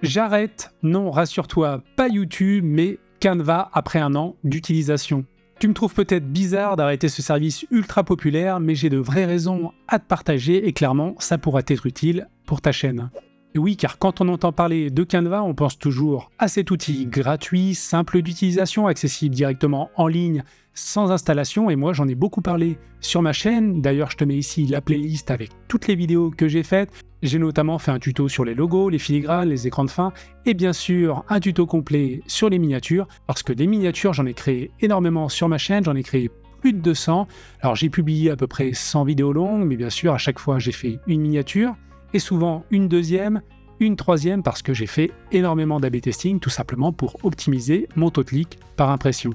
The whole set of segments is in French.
J'arrête, non, rassure-toi, pas YouTube, mais Canva après 1 an d'utilisation. Tu me trouves peut-être bizarre d'arrêter ce service ultra populaire, mais j'ai de vraies raisons à te partager et clairement, ça pourra t'être utile pour ta chaîne. Et oui, car quand on entend parler de Canva, on pense toujours à cet outil gratuit, simple d'utilisation, accessible directement en ligne, sans installation, et moi j'en ai beaucoup parlé sur ma chaîne. D'ailleurs, je te mets ici la playlist avec toutes les vidéos que j'ai faites. J'ai notamment fait un tuto sur les logos, les filigranes, les écrans de fin, et bien sûr un tuto complet sur les miniatures, parce que des miniatures, j'en ai créé énormément sur ma chaîne, j'en ai créé plus de 200. Alors j'ai publié à peu près 100 vidéos longues, mais bien sûr à chaque fois j'ai fait une miniature, et souvent une deuxième, une troisième, parce que j'ai fait énormément d'A/B testing, tout simplement pour optimiser mon taux de clic par impression.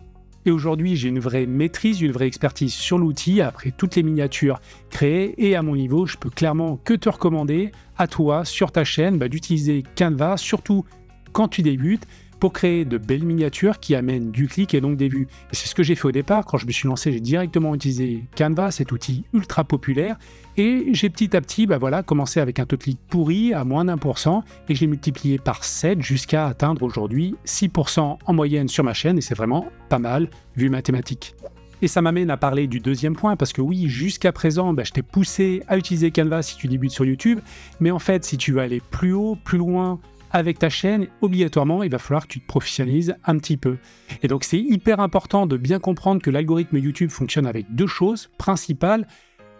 Et aujourd'hui, j'ai une vraie maîtrise, une vraie expertise sur l'outil, après toutes les miniatures créées, et à mon niveau, je peux clairement que te recommander à toi, sur ta chaîne, d'utiliser Canva, surtout quand tu débutes, pour créer de belles miniatures qui amènent du clic et donc des vues. Et c'est ce que j'ai fait au départ. Quand je me suis lancé, j'ai directement utilisé Canva, cet outil ultra populaire, et j'ai petit à petit commencé avec un taux de clic pourri à moins d'1%, et je l'ai multiplié par 7 jusqu'à atteindre aujourd'hui 6% en moyenne sur ma chaîne, et c'est vraiment pas mal vu mathématiques. Et ça m'amène à parler du deuxième point, parce que oui, jusqu'à présent, je t'ai poussé à utiliser Canva si tu débutes sur YouTube, mais en fait, si tu veux aller plus haut, plus loin, avec ta chaîne, obligatoirement, il va falloir que tu te professionnalises un petit peu. Et donc, c'est hyper important de bien comprendre que l'algorithme YouTube fonctionne avec 2 choses principales.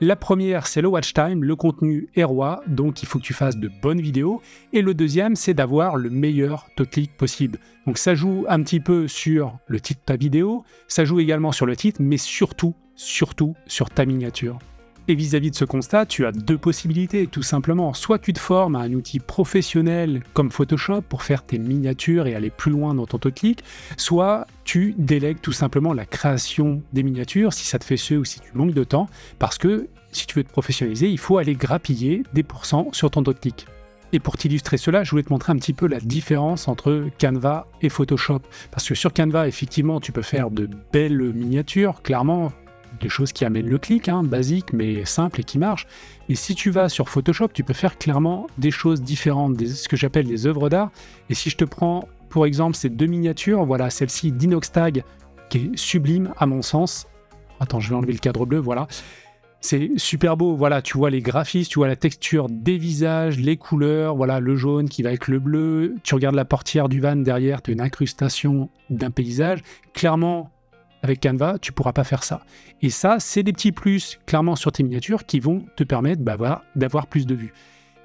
La première, c'est le watch time, le contenu est roi, donc il faut que tu fasses de bonnes vidéos. Et le deuxième, c'est d'avoir le meilleur taux de clic possible. Donc, ça joue un petit peu sur le titre de ta vidéo, ça joue également sur le titre, mais surtout sur ta miniature. Et vis-à-vis de ce constat, tu as 2 possibilités, tout simplement. Soit tu te formes à un outil professionnel comme Photoshop pour faire tes miniatures et aller plus loin dans ton taux de clic, soit tu délègues tout simplement la création des miniatures, si ça te fait suer ou si tu manques de temps, parce que si tu veux te professionnaliser, il faut aller grappiller des pourcents sur ton taux de clic. Et pour t'illustrer cela, je voulais te montrer un petit peu la différence entre Canva et Photoshop. Parce que sur Canva, effectivement, tu peux faire de belles miniatures, clairement, des choses qui amènent le clic, basique mais simple et qui marchent. Et si tu vas sur Photoshop, tu peux faire clairement des choses différentes, ce que j'appelle des œuvres d'art. Et si je te prends pour exemple ces 2 miniatures, voilà celle-ci d'Inoxtag qui est sublime à mon sens. Attends, je vais enlever le cadre bleu, voilà. C'est super beau, voilà, tu vois les graphismes, tu vois la texture des visages, les couleurs, voilà le jaune qui va avec le bleu. Tu regardes la portière du van derrière, tu as une incrustation d'un paysage. Clairement, avec Canva, tu ne pourras pas faire ça. Et ça, c'est des petits plus, clairement, sur tes miniatures qui vont te permettre d'avoir plus de vues.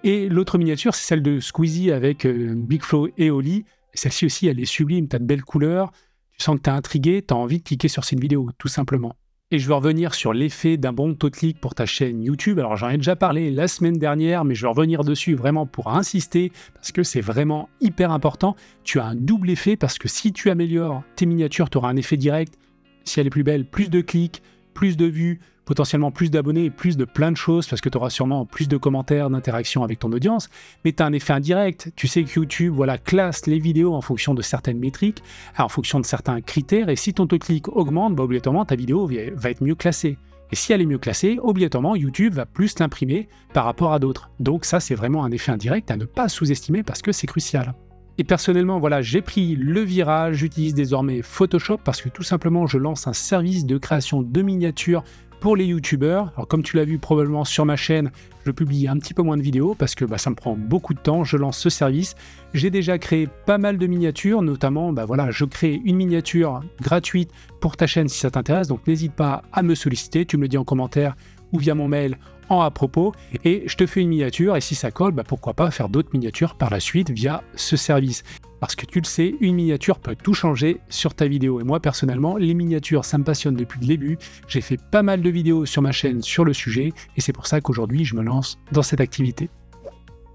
Et l'autre miniature, c'est celle de Squeezie avec Big Flo et Oli. Celle-ci aussi, elle est sublime, tu as de belles couleurs, tu sens que tu es intrigué, tu as envie de cliquer sur cette vidéo, tout simplement. Et je veux revenir sur l'effet d'un bon taux de clic pour ta chaîne YouTube. Alors, j'en ai déjà parlé la semaine dernière, mais je vais revenir dessus vraiment pour insister, parce que c'est vraiment hyper important. Tu as un double effet, parce que si tu améliores tes miniatures, tu auras un effet direct. Si elle est plus belle, plus de clics, plus de vues, potentiellement plus d'abonnés et plus de plein de choses, parce que tu auras sûrement plus de commentaires, d'interactions avec ton audience, mais tu as un effet indirect. Tu sais que YouTube classe les vidéos en fonction de certaines métriques, en fonction de certains critères, et si ton taux de clic augmente, obligatoirement ta vidéo va être mieux classée. Et si elle est mieux classée, obligatoirement YouTube va plus l'imprimer par rapport à d'autres. Donc ça, c'est vraiment un effet indirect à ne pas sous-estimer parce que c'est crucial. Et personnellement, j'ai pris le virage, j'utilise désormais Photoshop parce que tout simplement, je lance un service de création de miniatures pour les youtubeurs. Alors comme tu l'as vu probablement sur ma chaîne, je publie un petit peu moins de vidéos parce que ça me prend beaucoup de temps, je lance ce service. J'ai déjà créé pas mal de miniatures, notamment, je crée une miniature gratuite pour ta chaîne si ça t'intéresse, donc n'hésite pas à me solliciter, tu me le dis en commentaire ou via mon mail à propos, et je te fais une miniature, et si ça colle, pourquoi pas faire d'autres miniatures par la suite via ce service. Parce que tu le sais, une miniature peut tout changer sur ta vidéo. Et moi, personnellement, les miniatures, ça me passionne depuis le début. J'ai fait pas mal de vidéos sur ma chaîne sur le sujet, et c'est pour ça qu'aujourd'hui, je me lance dans cette activité.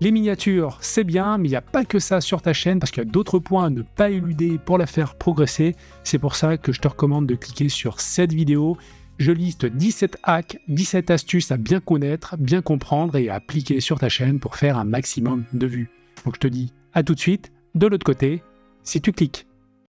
Les miniatures, c'est bien, mais il n'y a pas que ça sur ta chaîne, parce qu'il y a d'autres points à ne pas éluder pour la faire progresser. C'est pour ça que je te recommande de cliquer sur cette vidéo. Je liste 17 hacks, 17 astuces à bien connaître, bien comprendre et à appliquer sur ta chaîne pour faire un maximum de vues. Donc je te dis à tout de suite, de l'autre côté, si tu cliques.